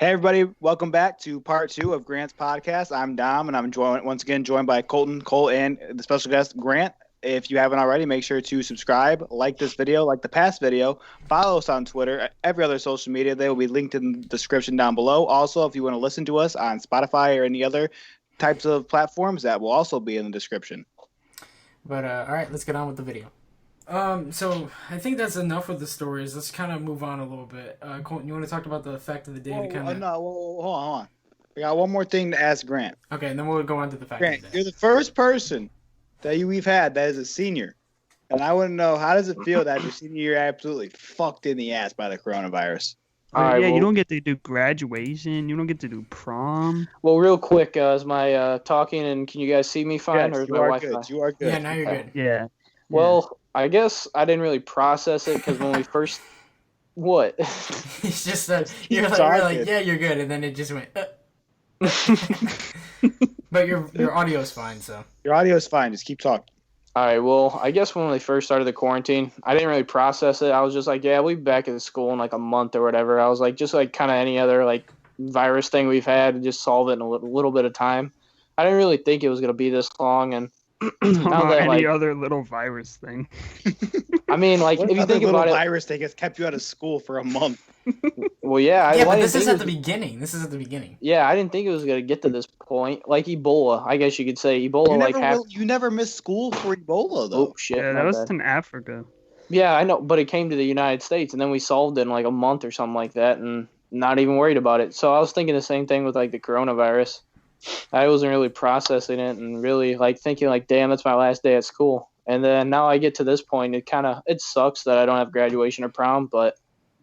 Hey everybody, welcome back to part 2 of Grant's podcast. I'm Dom, and I'm once again joined by Colton, Cole, and the special guest Grant. If you haven't already, make sure to subscribe, like this video, like the past video, follow us on Twitter, every other social media. They will be linked in the description down below. Also, if you want to listen to us on Spotify or any other types of platforms, that will also be in the description. But all right, let's get on with the video. So I think that's enough with the stories. Let's kind of move on a little bit. Colton, you want to talk about the fact of the day? Hold on. We got one more thing to ask Grant. Okay, and then we'll go on to the fact Grant, of the day. you're the first person that we've had that is a senior. And I want to know, how does it feel that your senior year absolutely fucked in the ass by the coronavirus? You don't get to do graduation. You don't get to do prom. Well, real quick, is my talking, and can you guys see me fine, Yes, or is you my are Wi-Fi? good. You are good. Yeah, now you're good. Yeah. Well, I guess I didn't really process it because when we first... What? It's just that you're talking. like, yeah, you're good, and then it just went. But your audio's fine, so. Your audio is fine. Just keep talking. All right, well, I guess when we first started the quarantine, I didn't really process it. I was just like, yeah, we'll be back at school in like a month or whatever. I was like, just like kind of any other like virus thing we've had, just solve it in a little bit of time. I didn't really think it was going to be this long, and now that, Any like, other little virus thing. I mean, like, What if you other think little about it, virus thing has kept you out of school for a month? well, yeah. Yeah, well, I but this didn't is think at it the was- beginning. This is at the beginning. Yeah, I didn't think it was going to get to this point. Like Ebola, I guess you could say. Ebola, You never missed school for Ebola, though. Oh, shit. Yeah, my that was bad. in Africa. Yeah, I know, but it came to the United States, and then we solved it in like a month or something like that, and not even worried about it. So I was thinking the same thing with like the coronavirus. I wasn't really processing it and really like thinking like, damn, that's my last day at school. And then now I get to this point, it sucks that I don't have graduation or prom, but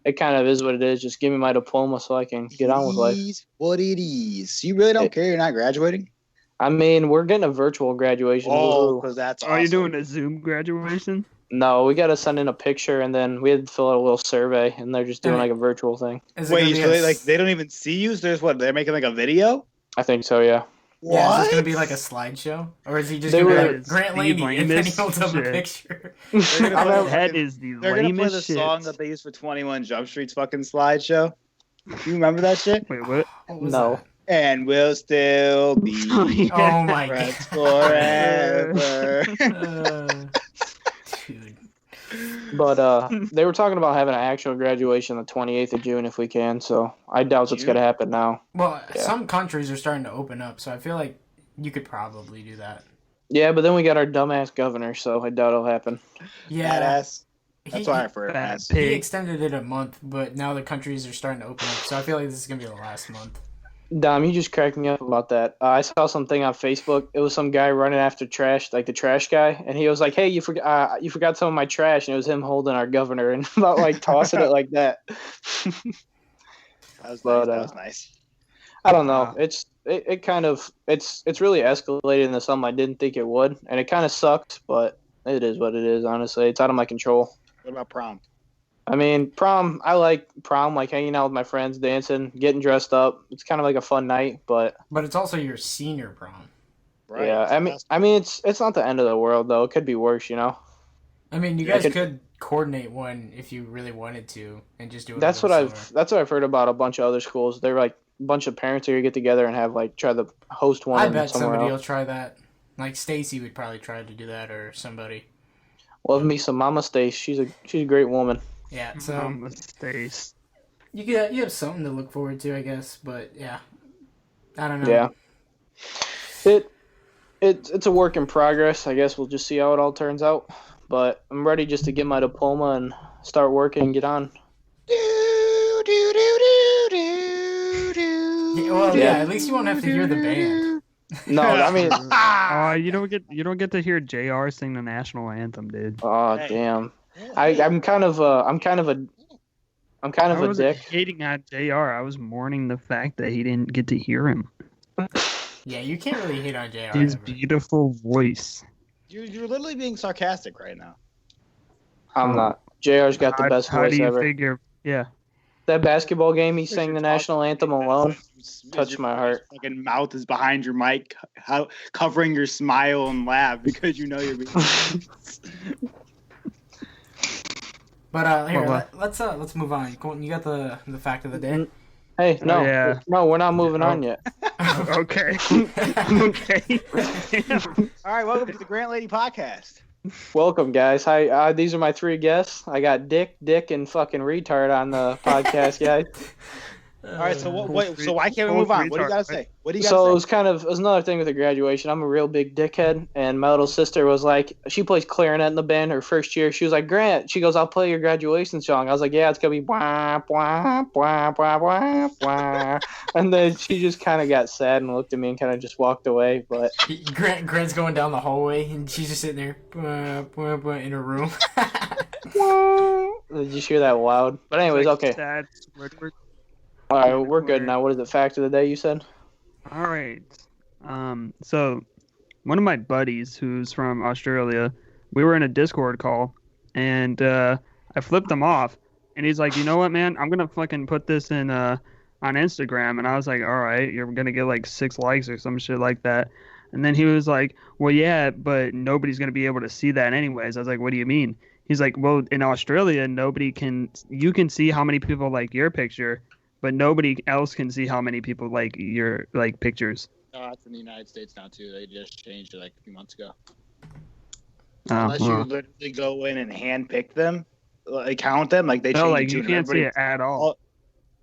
it kind of is what it is. Just give me my diploma so I can get on with life. It is what it is. You really don't care you're not graduating? I mean, we're getting a virtual graduation. Oh, Woo. because that's Oh, awesome. you're doing a Zoom graduation? No, we got to send in a picture, and then we had to fill out a little survey, and they're just doing like a virtual thing. Is it gonna Wait, be so a- they don't even see you? So there's what? They're making like a video? I think so, yeah. Yeah, is What? this gonna be like a slideshow, or is he just They gonna be were like Grant the Laney and then he lamest holds up a shit. picture? They're gonna play That is the They're gonna play the lamest shit. song that they used for 21 Jump Street's fucking slideshow. You remember that shit? Wait, what? What was No. And we'll still be that? Oh my friends god. forever. Dude. But they were talking about having an actual graduation on the 28th of June if we can, so I doubt it's June? going to happen now. Well, Yeah. some countries are starting to open up, so I feel like you could probably do that. Yeah, but then we got our dumbass governor, so I doubt it'll happen. Yeah. Badass. That's he, why I prefer Bad ass. he pig. extended it a month, but now the countries are starting to open up, so I feel like this is gonna be the last month. Dom, you just cracked me up about that. I saw something on Facebook. It was some guy running after trash, like the trash guy, and he was like, "Hey, you forgot some of my trash," and it was him holding our governor and about like tossing it like that. That was But, nice. That was nice. I don't know. Wow. It's really escalated into something I didn't think it would, and it kind of sucks, but it is what it is. Honestly, it's out of my control. What about prom? I mean, prom. I like prom, like hanging out with my friends, dancing, getting dressed up. It's kind of like a fun night, but But it's also your senior prom. Right? yeah. I mean, it's not the end of the world though. It could be worse, you know. I mean, you Yeah, guys could coordinate one if you really wanted to, and just do it. That's over what the I've summer. that's what I've heard about a bunch of other schools. They're like a bunch of parents are gonna get together and have like try to host one I bet somewhere somebody else. will try that. Like Stacy would probably try to do that, or somebody. Love me some Mama Stace. She's a great woman. Yeah. So Mama Stace. you have something to look forward to, I guess. But yeah, I don't know. Yeah. It's a work in progress. I guess we'll just see how it all turns out. But I'm ready just to get my diploma and start working and get on. Yeah, well, yeah. At least you won't have to hear the band. No, I mean, You don't get to hear JR sing the national anthem, dude. oh Hey. damn. I'm kind of a I wasn't dick. hating on JR. I was mourning the fact that he didn't get to hear him. Yeah, you can't really hate on JR. His ever. beautiful voice. You're literally being sarcastic right now. I'm not. JR's got the best How do voice you ever. figure? Yeah. That basketball game, he sang the national anthem alone. Touched my heart. Fucking mouth is behind your mic, covering your smile and laugh because you know you're being. But here, What? let's move on. Colton, you got the fact of the day. Hey, no, yeah. no, we're not moving on yet. Okay. Okay. All right, welcome to the Grant Lady podcast. Welcome, guys. Hi, these are my 3 guests. I got Dick, and fucking retard on the podcast, guys. All right, so why can't we move on? What do you got to say? What do you got So to say? it was another thing with the graduation. I'm a real big dickhead, and my little sister was like, she plays clarinet in the band her first year. She was like, Grant, she goes, I'll play your graduation song. I was like, yeah, it's gonna be wah, wah, wah, wah, wah, wah. And then she just kind of got sad and looked at me and kind of just walked away. But Grant's going down the hallway, and she's just sitting there in her room. did you hear that loud? But anyways, okay. Sad. All right, we're good now. What is the fact of the day you said? All right. So one of my buddies who's from Australia, we were in a Discord call, and I flipped him off, and he's like, you know what, man? I'm gonna fucking put this in on Instagram, and I was like, all right, you're gonna get like 6 likes or some shit like that. And then he was like, well, yeah, but nobody's gonna be able to see that anyways. I was like, what do you mean? He's like, well, in Australia, you can see how many people like your picture, but nobody else can see how many people like your like pictures. Oh, that's in the United States now too. They just changed it like a few months ago. Oh, Unless you literally go in and hand pick them, like count them, like they change no, like it you to can't see it at all.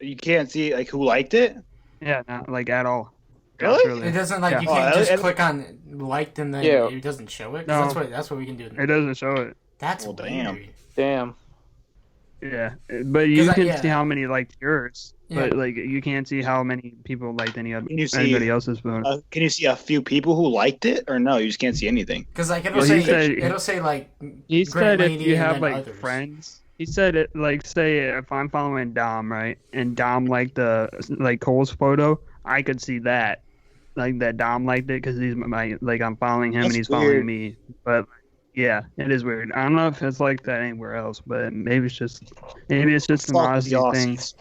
You can't see like who liked it. Yeah, not like at all. Really? Australia. It doesn't like Yeah. you can't just and- click on liked and then Yeah. it doesn't show it. 'Cause No. that's what we can do. It doesn't show it. That's Well, weird. Damn. Yeah, but you 'Cause can yeah. see how many liked yours, Yeah. but like you can't see how many people liked Can you see- anybody else's photo. Can you see a few people who liked it, or no? You just can't see anything. Because like Well, he said- it'll say like He Grant said if Laney you and have then like others. friends, he said it like say if I'm following Dom, right, and Dom liked the like Cole's photo, I could see that, like that Dom liked it because he's my like I'm following him That's and he's weird. following me, but. Yeah, it is weird. I don't know if it's like that anywhere else, but maybe it's just an Fuck the Aussie thing. Aussies.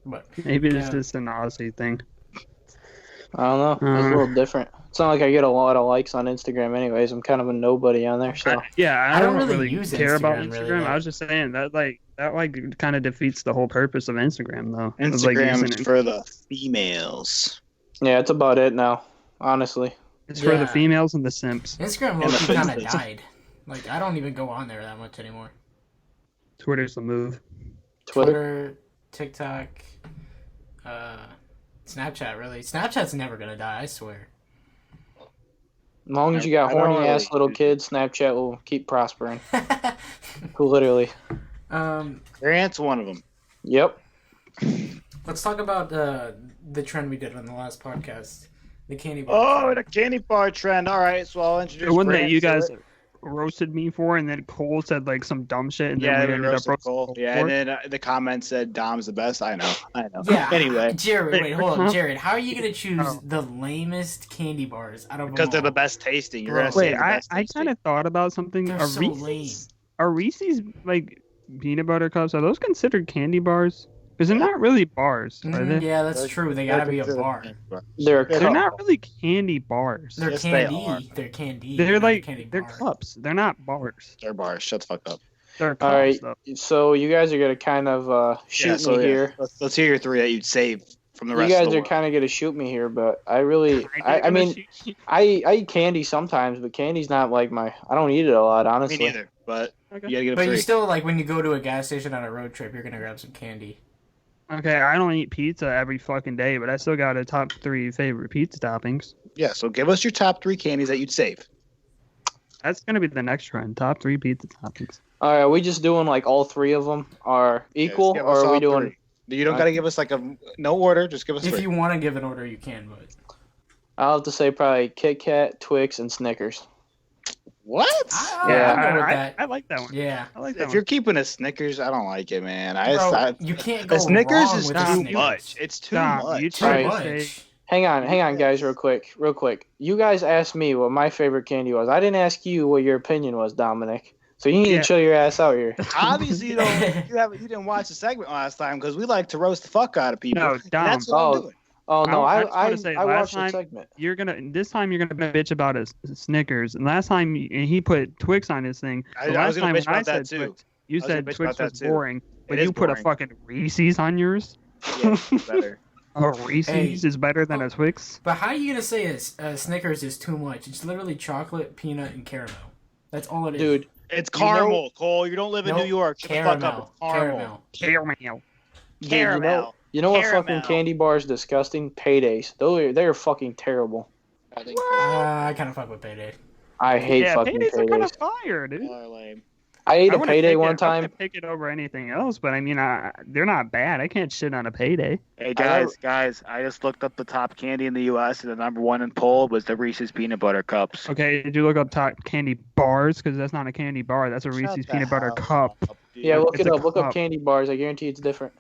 But Maybe it's Yeah. just an Aussie thing. I don't know. It's a little different. It's not like I get a lot of likes on Instagram anyways. I'm kind of a nobody on there, so. I I don't don't really really use care about Instagram Instagram. really, I was just saying that kind of defeats the whole purpose of Instagram though. It's like Instagram using is it- for the females. Yeah, it's about it now, honestly. it's for the Yeah. females and the simps. Instagram And the low-key kind of fences. died. Like I don't even go on there that much anymore. Twitter's the move. Twitter. TikTok, Snapchat. Really, Snapchat's never gonna die. I swear. As long as you got I don't horny ass really little use it. kids, Snapchat will keep prospering. Literally. Grant's one of them. Yep. Let's talk about the trend we did on the last podcast, the candy bar. Oh, the candy bar trend. All right, so I'll introduce. The one that Grant you to guys it. roasted me for, and then Cole said like some dumb shit, and Yeah, then we we ended up roasted roasting Cole. Cole Yeah, for and it. then the comment said Dom's the best. I know. Yeah. Anyway, Jared, wait, hold on, Huh? Jared. How are you gonna choose Oh. the lamest candy bars out of them because they're all? the best tasting. You're Bro. gonna say Wait, the best I tasting. kind of thought about something. They're so lame. Are Reese's like peanut butter cups? Are those considered candy bars? Because they're not really bars, are they? Yeah, that's true. They gotta be a bar. They're a They're They're cup. not really candy bars. They're Yes, they candy. are. They're candy. They're not a like candy they're bar. cups. They're not bars. They're bars. Shut the fuck up. They're cups. All right. Though. So you guys are gonna kind of shoot me here. Let's hear your 3 that you'd save from the You rest of guys the are world. kind of gonna shoot me here, but I really, I mean, I eat candy sometimes, but candy's not like my. I don't eat it a lot, Me honestly. neither, but Okay. you gotta get a But free. you still like when you go to a gas station on a road trip, you're gonna grab some candy. Okay, I don't eat pizza every fucking day, but I still got a top 3 favorite pizza toppings. Yeah, so give us your top 3 candies that you'd save. That's gonna be the next trend. Top 3 pizza toppings. All right, are we just doing like all 3 of them are equal, Yeah, just give or us are we all doing? 3. You don't gotta give us like a no order. Just give us If 3. you want to give an order, you can. But I'll have to say probably Kit Kat, Twix, and Snickers. What? I'll Yeah, go with that. I like that one. Yeah. I like that If you're keeping a Snickers, I don't like it, man. Bro, you can't go the Snickers wrong is with too the Snickers. much. It's too Stop, much. you Too tried to much. say- Hang on, guys, real quick. You guys asked me what my favorite candy was. I didn't ask you what your opinion was, Dominic. So you need Yeah. to chill your ass out here. Obviously, you didn't watch the segment last time because we like to roast the fuck out of people. No, And Dom. that's what I'm doing. Oh no, I I just wanna say, last watched the time- segment. This time you're gonna bitch about a Snickers, and last time he put Twix on his thing. I The was last gonna time bitch when I about that said too. Twix, you I was gonna said bitch Twix about was that too. boring, but It is you put a boring. fucking Reese's on yours. Yeah, it's better. Reese's is better than a Twix. But how are you gonna say a Snickers is too much? It's literally chocolate, peanut, and caramel. That's all it is. Dude, It's caramel, Cole. You don't live in New York. Shut the fuck up. It's caramel. Caramel. Caramel. You know what Caramel. fucking candy bar is disgusting? Paydays. They're fucking terrible. I kind of fuck with Payday. I hate fucking Paydays are kind of Paydays. fire, dude. I ate a wouldn't Payday pick one I time. would pick it over anything else, but I mean, they're not bad. I can't shit on a Payday. Hey guys, I just looked up the top candy in the U.S. and the number one in poll was the Reese's peanut butter cups. Okay, did you look up top candy bars? Because that's not a candy bar. That's a Reese's peanut butter cup. Yeah, look It's it a up. Look up cup. candy bars. I guarantee it's different.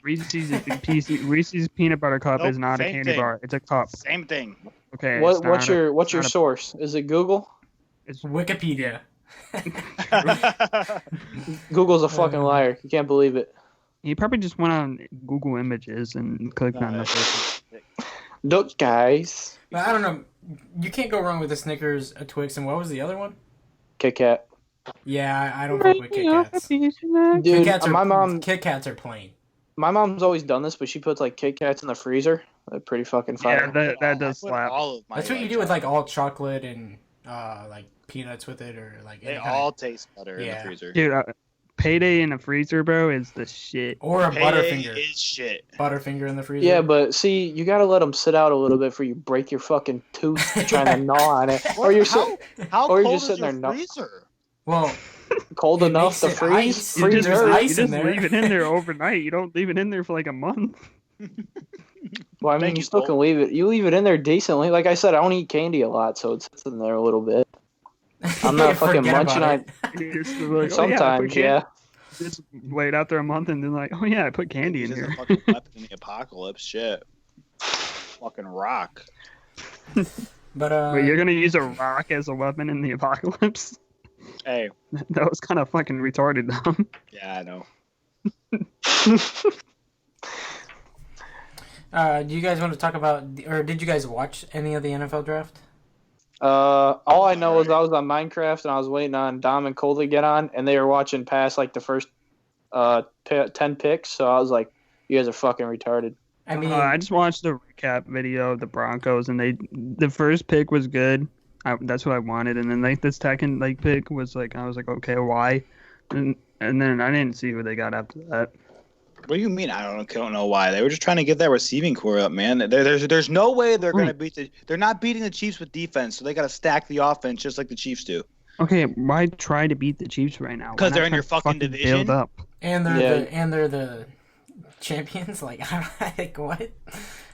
Reese's peanut butter cup Nope, is not a same candy thing. bar. It's a cup. Same thing. Okay. What's your it's not a- source? Is it Google? It's Wikipedia. Google's a fucking liar. You can't believe it. You probably just went on Google Images and clicked on the first. Look, guys. But I don't know. You can't go wrong with a Snickers, a Twix, and what was the other one? Kit Kat. Yeah, I don't fuck with Kit Kats. Kit Dude, Kats my Kit Kats are plain. mom's always done this, but she puts like Kit Kats in the freezer. They're pretty fucking fire. Yeah, that does I put slap. all of my That's what you do with like all chocolate and like peanuts with it, or like They any all taste better in Yeah. the freezer. Dude, Payday in the freezer, bro, is the shit. or a Payday Butterfinger. is shit. Butterfinger in the freezer. Yeah, but see, you gotta let them sit out a little bit before you break your fucking tooth trying to gnaw on it, or you're How or you're cold just is sitting your there freezer? well, cold It enough to makes it freeze. ice. You Freeze just, There's her. you ice in just there. leave it in there overnight. You don't leave it in there for like a month. Well, I mean, Thank you you, still Cole. can leave it. You leave it in there decently. Like I said, I don't eat candy a lot, so it sits in there a little bit. I'm not fucking Forget munching about on. it. You're just like, oh, yeah, I put Sometimes, candy- yeah. Just wait out there a month and then like, oh yeah, I put candy in This is here. a fucking weapon in the apocalypse. Shit. Fucking rock. But Wait, you're gonna use a rock as a weapon in the apocalypse? Hey. That was kind of fucking retarded, though. Yeah, I know. do you guys want to talk about, or did you guys watch any of the NFL draft? All I know is I was on Minecraft and I was waiting on Dom and Cole to get on, and they were watching past like the first 10 picks. So I was like, "You guys are fucking retarded." I mean, I just watched the recap video of the Broncos, and the first pick was good. That's what I wanted, and then like the second pick was like, I was like, okay, why? And then I didn't see who they got after that. What do you mean? I don't know why. They were just trying to get that receiving core up, man. There's no way they're gonna beat they're not beating the Chiefs with defense, so they gotta stack the offense just like the Chiefs do. Okay, why try to beat the Chiefs right now? 'Cause Why they're not in your try to fucking division? Build up. and Yeah. they're the champions. Like, like what?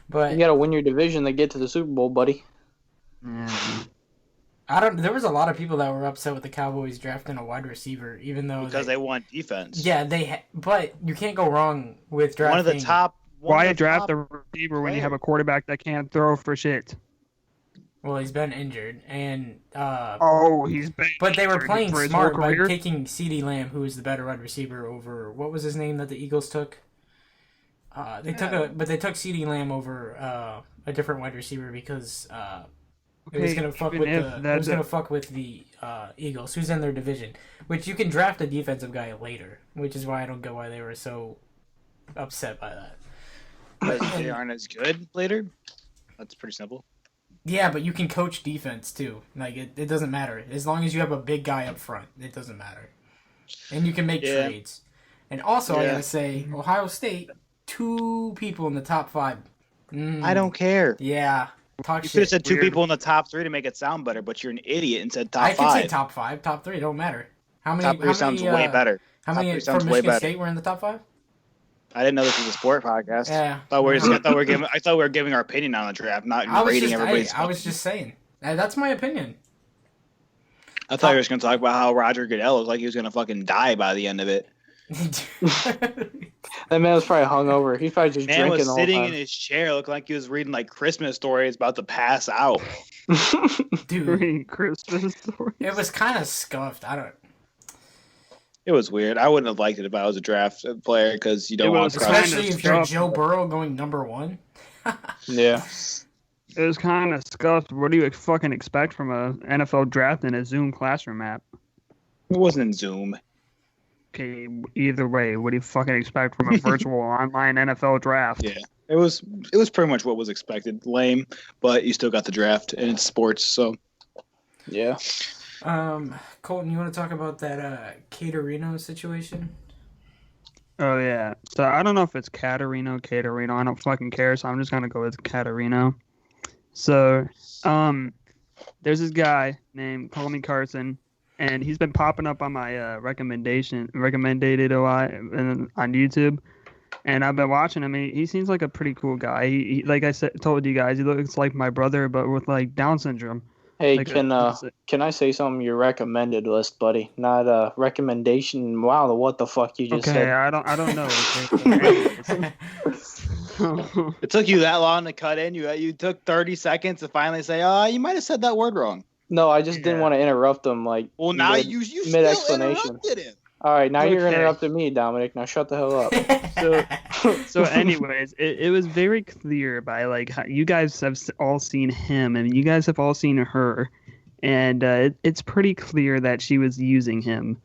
But You gotta win your division to get to the Super Bowl, buddy. Yeah. There was a lot of people that were upset with the Cowboys drafting a wide receiver, even though Because they want defense. yeah, but you can't go wrong with drafting One of the top. Why draft a receiver when you have a quarterback that can't throw for shit? Well, he's been injured, and Oh, he's been. but they were injured playing for his smart whole by career? taking CeeDee Lamb, who is the better wide receiver over what was his name that the Eagles took. They took CeeDee Lamb over a different wide receiver because it was gonna fuck with the Eagles, who's in their division. Which you can draft a defensive guy later, which is why I don't get why they were so upset by that. But they aren't as good later. That's pretty simple. Yeah, but you can coach defense too. Like it doesn't matter as long as you have a big guy up front. It doesn't matter, and you can make trades. And also, I gotta say, Ohio State, 2 people in the top 5. I don't care. Yeah, talk You shit. could have said 2 people in the top 3 to make it sound better, but you're an idiot and said top I 5. can say top 5, top 3. Don't matter. How many? Top 3 sounds way better. How Top many 3 from sounds way Michigan better. State were in the top 5? I didn't know this was a sport podcast. Yeah. I thought we were giving our opinion on the draft, not rating everybody's. I was just saying. That's my opinion. I thought you were just gonna talk about how Roger Goodell looked like he was gonna fucking die by the end of it. That man was probably hungover. He's probably just Man drinking was the whole sitting time. in his chair, looking like he was reading like Christmas stories, about to pass out. Dude, Green Christmas story. it was kind of scuffed. I don't. It was weird. I wouldn't have liked it if I was a draft player because you don't It want was to kinda Especially if you're scuffed. Joe Burrow going number 1. Yeah. It was kind of scuffed. What do you fucking expect from a NFL draft in a Zoom classroom app? It wasn't in Zoom. Okay, either way, what do you fucking expect from a virtual online NFL draft? Yeah, it was pretty much what was expected. Lame, but you still got the draft, and it's sports, so Yeah. Colton, you want to talk about that Katerino situation? Oh yeah. So I don't know if it's Katerino. I don't fucking care. So I'm just gonna go with Katerino. So, there's this guy named Call Me Carson, and he's been popping up on my recommended a lot on YouTube, and I've been watching him. He seems like a pretty cool guy. He like I said, told you guys, he looks like my brother, but with like Down syndrome. Hey, Like can I say something? Your recommended list, buddy, not a recommendation. Wow, what the fuck you just okay, said? I don't know. Okay, it took you that long to cut in. You took 30 seconds to finally say, you might have said that word wrong. No, I just didn't want to interrupt them. Like, well, now you mid still explanation. interrupted him. All right, now you're Okay. interrupting me, Dominic. Now shut the hell up. So anyways, it was very clear by like how you guys have all seen him and you guys have all seen her, and it's pretty clear that she was using him.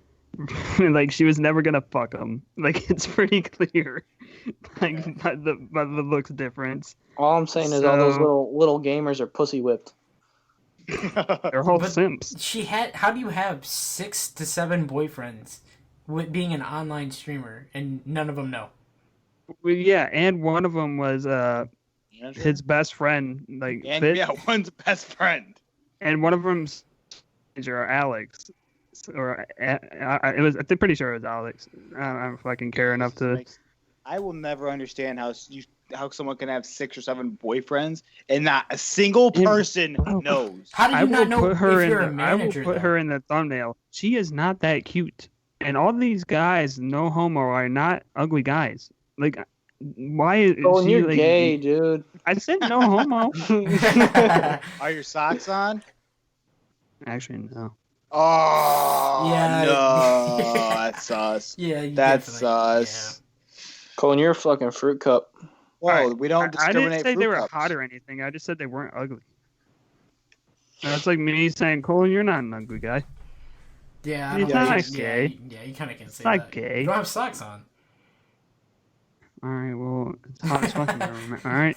Like she was never gonna fuck him. Like it's pretty clear. Like by the looks difference. All I'm saying is all those little gamers are pussy whipped. They're whole But simps. How do you have 6 to 7 boyfriends with being an online streamer and none of them know? Well, yeah, and one of them was his best friend, like and Fitz, yeah, one's best friend. and one of them's Alex. Or it was. I'm pretty sure it was Alex. I don't fucking care enough to. I will never understand how someone can have 6 or 7 boyfriends and not a single person knows. How do you not know if you're a I will manager? put her in the thumbnail. She is not that cute, and all these guys, no homo, are not ugly guys. Like, why is Oh, she you're like, gay, dude. I said no homo. Are your socks on? Actually, no. Oh, Yeah. no, that's sus. Yeah, That's definitely- sus. Colin, you're a fucking fruit cup. Whoa, Alright, we don't I discriminate. didn't say fruit they were cups. hot or anything. I just said they weren't ugly. That's like me saying, Cole, you're not an ugly guy. Yeah, I It's don't not think- gay. Yeah, you kind of can say not that. gay. You don't have socks on. All right, well, it's hot as fucking there, all right.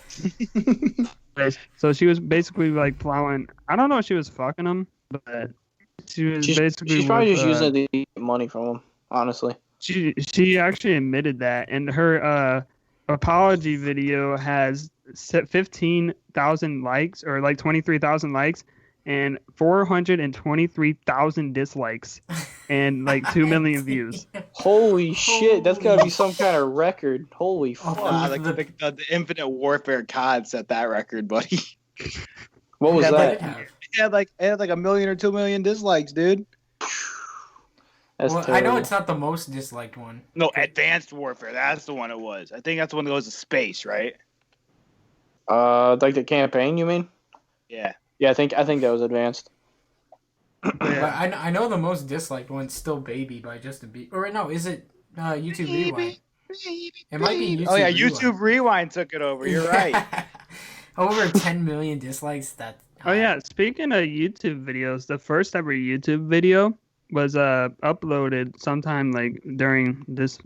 So she was basically like plowing. I don't know if she was fucking him, but she was basically. She's probably with, just using it to get money from him, honestly. She actually admitted that, and her apology video has 15,000 likes or like 23,000 likes and 423,000 dislikes and like 2 million views. Holy shit, that's gotta be some kind of record. Holy fuck. Like the Infinite Warfare COD set that record, buddy. What was Yeah, that? It had like 1 million or 2 million dislikes, dude. That's Well, I terrible. know it's not the most disliked one. No, Advanced Warfare. That's the one it was. I think that's the one that goes to space, right? Like the campaign, you mean? Yeah. Yeah, I think that was advanced. But I know the most disliked one's still "Baby" by Justin Bieber. Or no, is it YouTube Rewind? It might be YouTube. Oh yeah, Rewind. YouTube Rewind took it over. You're right. Over 10 million dislikes. Oh yeah, speaking of YouTube videos, the first ever YouTube video was uploaded sometime like during this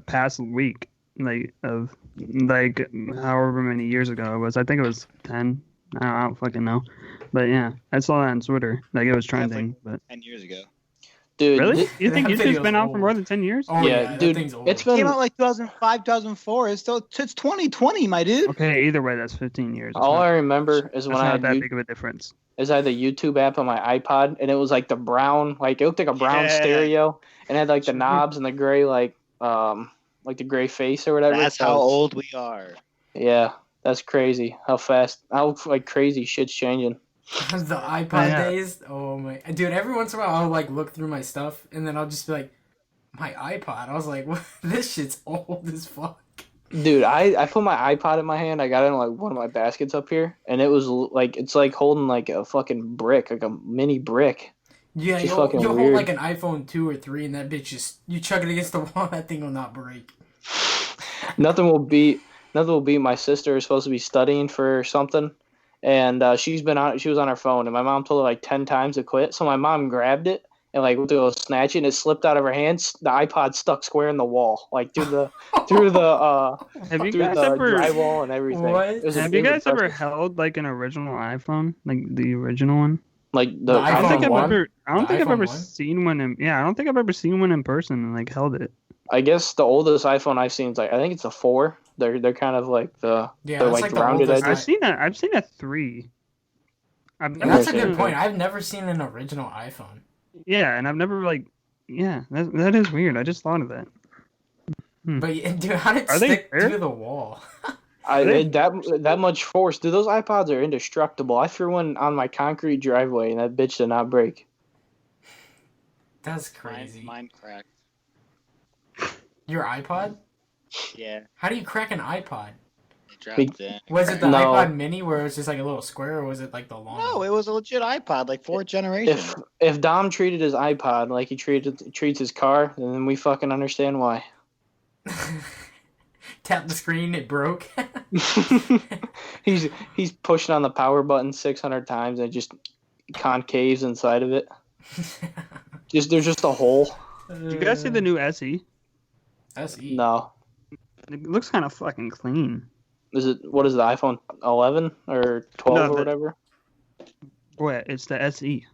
past week, like however many years ago it was. I think it was 10. I don't fucking know, but yeah, I saw that on Twitter. Like it was trending. But 10 years ago. Dude, really, you think that YouTube's video's been out for old. more than 10 years? Oh Yeah, that dude, thing's old. it's It been came out like 2005, 2004. It's 2020, my dude. Okay, either way, that's 15 years. all I remember is That's when I not had that big of a difference. I had the YouTube app on my iPod, and it was like the brown, like it looked like a brown Yeah. stereo, and it had like the knobs and the gray, like the gray face or whatever. That's So, how old we are. Yeah, that's crazy. How like crazy shit's changing. The iPod Yeah. days. Oh my, dude! Every once in a while, I'll like look through my stuff, and then I'll just be like, "My iPod." I was like, what? "This shit's old as fuck." Dude, I put my iPod in my hand. I got it in like one of my baskets up here, and it was like it's like holding like a fucking brick, like a mini brick. Yeah, It's you'll fucking hold weird. like an iPhone 2 or 3, and that bitch just you chuck it against the wall, that thing will not break. Nothing will beat my sister is supposed to be studying for something, and she was on her phone, and my mom told her like 10 times to quit. So my mom grabbed it and like went to go snatch it, and it slipped out of her hands. The iPod stuck square in the wall, like through the Have you through guys the ever drywall and everything. What? It was, have it you was guys ever impressive. held like an original iPhone, like the original one? Like The I don't think iPhone I've 1? ever. I don't The think I've iPhone ever 1? seen one in. Yeah, I don't think I've ever seen one in person and like held it. I guess the oldest iPhone I've seen is like I think it's a 4. They're kind of like Yeah, they're that's like like the the rounded oldest. edges. I've seen a 3. I've And never that's a seen good it. point. I've never seen an original iPhone. Yeah, and I've never like. Yeah, that is weird. I just thought of that. But dude, how did it Are they stick fair? to the wall? That much force. Dude, those iPods are indestructible. I threw one on my concrete driveway and that bitch did not break. That's crazy. Mine cracked. Your iPod? Yeah, How do you crack an iPod? it dropped in. Was it the No. iPod Mini where it was just like a little square, or was it like the long? No, one? it was a legit iPod, like 4th generation. If Dom treated his iPod like he treats his car, then we fucking understand why. Tap the screen, it broke. he's pushing on the power button 600 times and it just concaves inside of it. There's just a hole. Did you guys see the new SE? SE. No. It looks kind of fucking clean. What is it, iPhone 11 or 12 No, or the- whatever? What? It's the SE.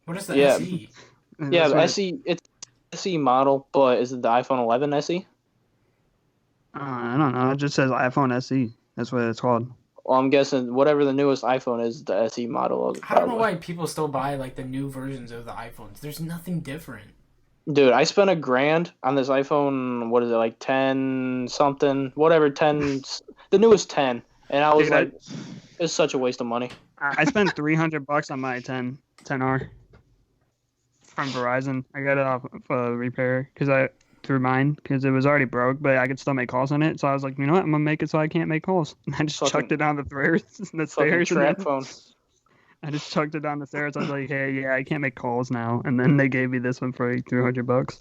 What is the Yeah. SE? Yeah, That's but what SE, it's SE model, but is it the iPhone 11 SE? I don't know. It just says iPhone SE. That's what it's called. Well, I'm guessing whatever the newest iPhone is, the SE model of it. I don't know probably. why people still buy like the new versions of the iPhones. There's nothing different. Dude, I spent $1,000 on this iPhone. What is it, like 10 something, whatever, 10, the newest 10, and I was Dude, like, it's such a waste of money. I spent $300 on my 10R from Verizon. I got it off of repair through mine because it was already broke, but I could still make calls on it. So I was like, you know what? I'm gonna make it so I can't make calls. And I just Fucking- chucked it down the stairs. Fucking and trap then phone. I just chucked it down the stairs. I was like, hey, yeah, I can't make calls now. And then they gave me this one for like $300.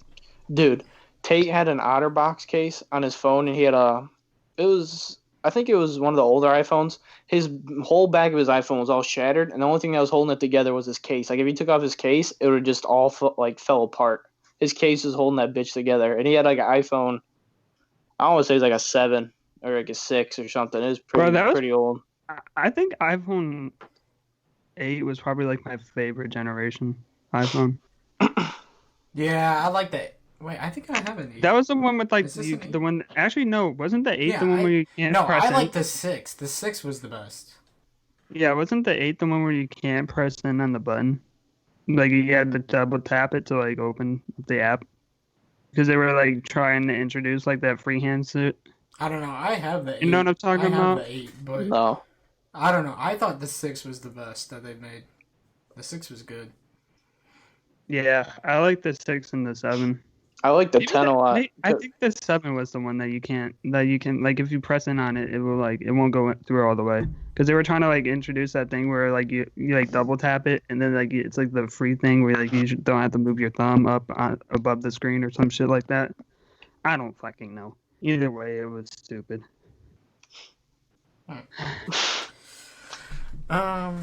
Dude, Tate had an OtterBox case on his phone, and he had I think it was one of the older iPhones. His whole back of his iPhone was all shattered, and the only thing that was holding it together was his case. Like, if he took off his case, it would just all fell apart. His case was holding that bitch together, and he had like an iPhone. I don't want to say it was like a 7 or like a 6 or something. It was Bro, that was- pretty old. I think iPhone 8 was probably like my favorite generation iPhone. Yeah, I like that. Wait, I think I have an 8. That was the one with like Is this the, an 8? the one. Actually, no, wasn't the 8 Yeah, the one where you can't No, press I in? like the 6. The 6 was the best. Yeah, wasn't the 8 the one where you can't press in on the button? Like you had to double tap it to like open the app because they were like trying to introduce like that freehand suit. I don't know. I have the 8. You know what I'm talking I have about? the 8, but No. I don't know. I thought the 6 was the best that they made. The 6 was good. Yeah, I like the 6 and the 7. I like the Maybe 10 a lot. I think the 7 was the one that you can like if you press in on it, it won't go through all the way. Because they were trying to like introduce that thing where like you like double tap it and then like it's like the free thing where like you don't have to move your thumb up above the screen or some shit like that. I don't fucking know. Either way, it was stupid. I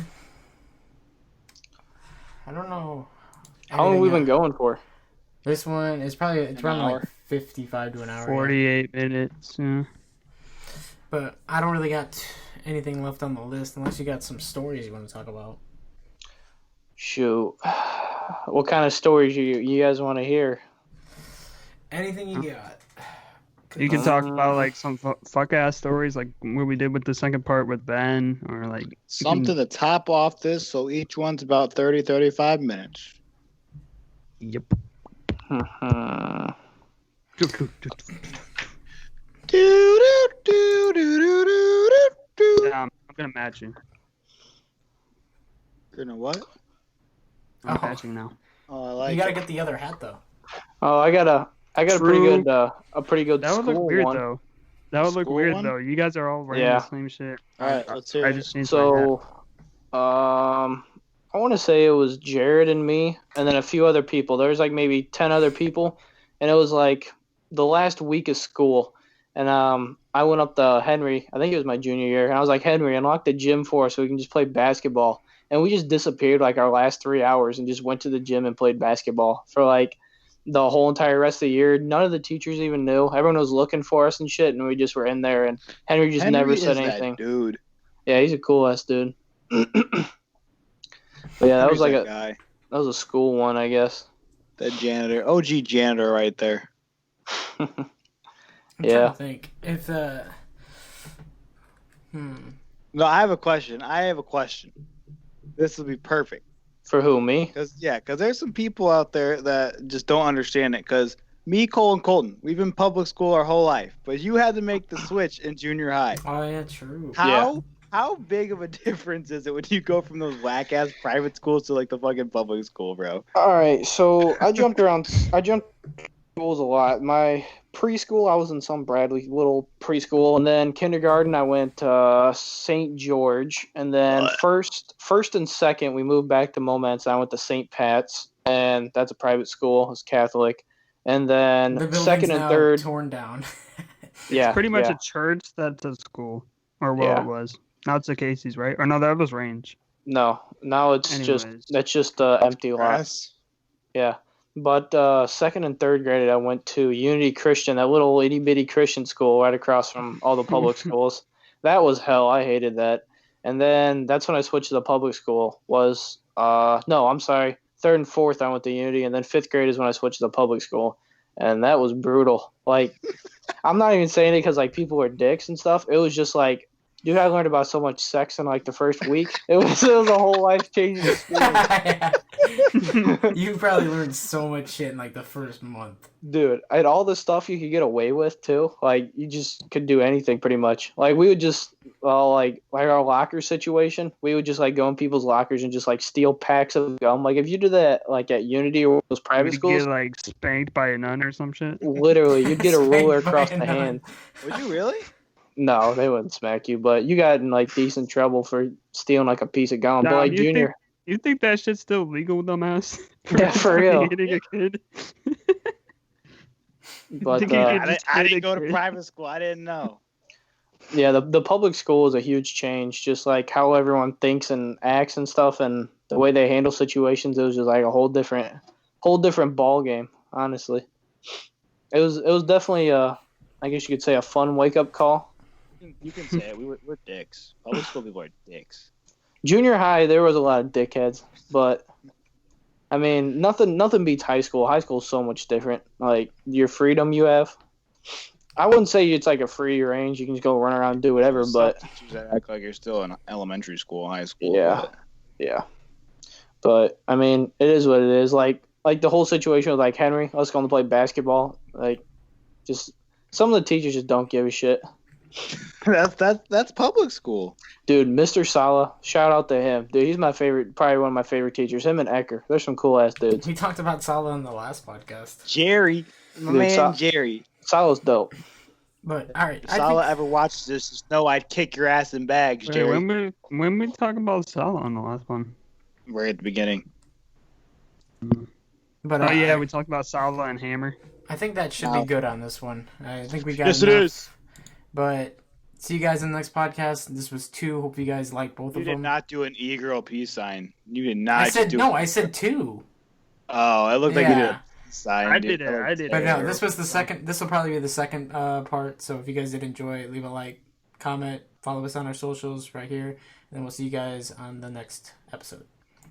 don't know. How long have we been going for? This one is probably An around hour. like 55 to an hour. yeah. 48 minutes. Yeah. But I don't really got anything left on the list unless you got some stories you want to talk about. Shoot. What kind of stories you guys want to hear? Anything you got. You can talk about like some fuck ass stories like what we did with the second part with Ben or like Something to top off this, so each one's about 30-35 minutes. Yep. I'm gonna match you. You know what? I'm Oh. matching now. Oh, I like You gotta it. get the other hat though. Oh, I got a True. pretty good That would school look weird one. though. That would look School weird one? though. You guys are all wearing Yeah. the same shit. All right, let's hear I it. just changed my hat. So, I want to say it was Jared and me, and then a few other people. There was like maybe 10 other people, and it was like the last week of school. And I went up to Henry. I think it was my junior year, and I was like, Henry, unlock the gym for us so we can just play basketball. and we just disappeared like our last 3 hours and just went to the gym and played basketball for like the whole entire rest of the year. None of the teachers even knew. Everyone was looking for us and shit, and we just were in there. And Henry just never said anything. Dude. Yeah, he's a cool ass dude. But yeah, that was like guy. That was a school one, I guess. That janitor, OG janitor, right there. I'm trying to think if No, I have a question. This will be perfect. For who, me? Because there's some people out there that just don't understand it. Because me, Cole, and Colton, we've been public school our whole life, but you had to make the switch in junior high. Oh yeah, true. How big of a difference is it when you go from those whack ass private schools to like the fucking public school, bro? All right, so I jumped schools a lot. My preschool, I was in some Bradley little preschool, and then kindergarten, I went St. George, and then first and second, we moved back to Moments. I went to St. Pat's, and that's a private school. It's Catholic, and then the second and third torn down. Yeah, it's pretty much a church that's a school, or it was. Now it's a Casey's, right? Or no, that was Range. No, now it's just empty lot. Yeah. But second and third grade, I went to Unity Christian, that little itty bitty Christian school right across from all the public schools. That was hell. I hated that. And then that's when I switched to the public school. Third and fourth, I went to Unity, and then fifth grade is when I switched to the public school, and that was brutal. Like, I'm not even saying it because like people are dicks and stuff. It was just like, dude, I learned about so much sex in like the first week. It was a whole life changing experience. You probably learned so much shit in like the first month. Dude, I had all this stuff you could get away with too. Like you just could do anything pretty much. Like we would just like our locker situation, we would just like go in people's lockers and just like steal packs of gum. Like if you did that like at Unity or those private schools, get like spanked by a nun or some shit. Literally, you'd get a ruler across the hand. Would you really? No, they wouldn't smack you, but you got in like decent trouble for stealing like a piece of gum. But like junior, you think that shit's still legal, dumbass? Yeah, for real. Hitting a kid. But I didn't go to private school. I didn't know. Yeah, the public school is a huge change. Just like how everyone thinks and acts and stuff, and the way they handle situations, it was just like a whole different ball game. Honestly, it was definitely I guess you could say a fun wake up call. You can say it. We're dicks. Public school people are dicks. Junior high, there was a lot of dickheads, but I mean, nothing beats high school. High school is so much different. Like your freedom you have. I wouldn't say it's like a free range. You can just go run around and do whatever. But teachers that act like you're still in elementary school, high school. Yeah. But I mean, it is what it is. Like the whole situation with like Henry, us going to play basketball. Like, just some of the teachers just don't give a shit. That's public school. Dude, Mr. Sala, shout out to him. Dude, he's probably one of my favorite teachers. Him and Ecker, they're some cool ass dudes. We talked about Sala on the last podcast. Jerry, Jerry. Sala's dope. But all right, Sala ever watched this? Snow, I'd kick your ass in bags, Jerry. When we talk about Sala on the last one, we're at the beginning. But we talked about Sala and Hammer. I think that should be good on this one. I think we got yes, enough. It is. But see you guys in the next podcast. This was 2. Hope you guys like both of them. You did not do an e-girl peace sign. You did not. I said 2. Oh, it looked like you did a sign. I did it. But no, this was the second. This will probably be the second part. So if you guys did enjoy it, leave a like, comment, follow us on our socials right here, and then we'll see you guys on the next episode.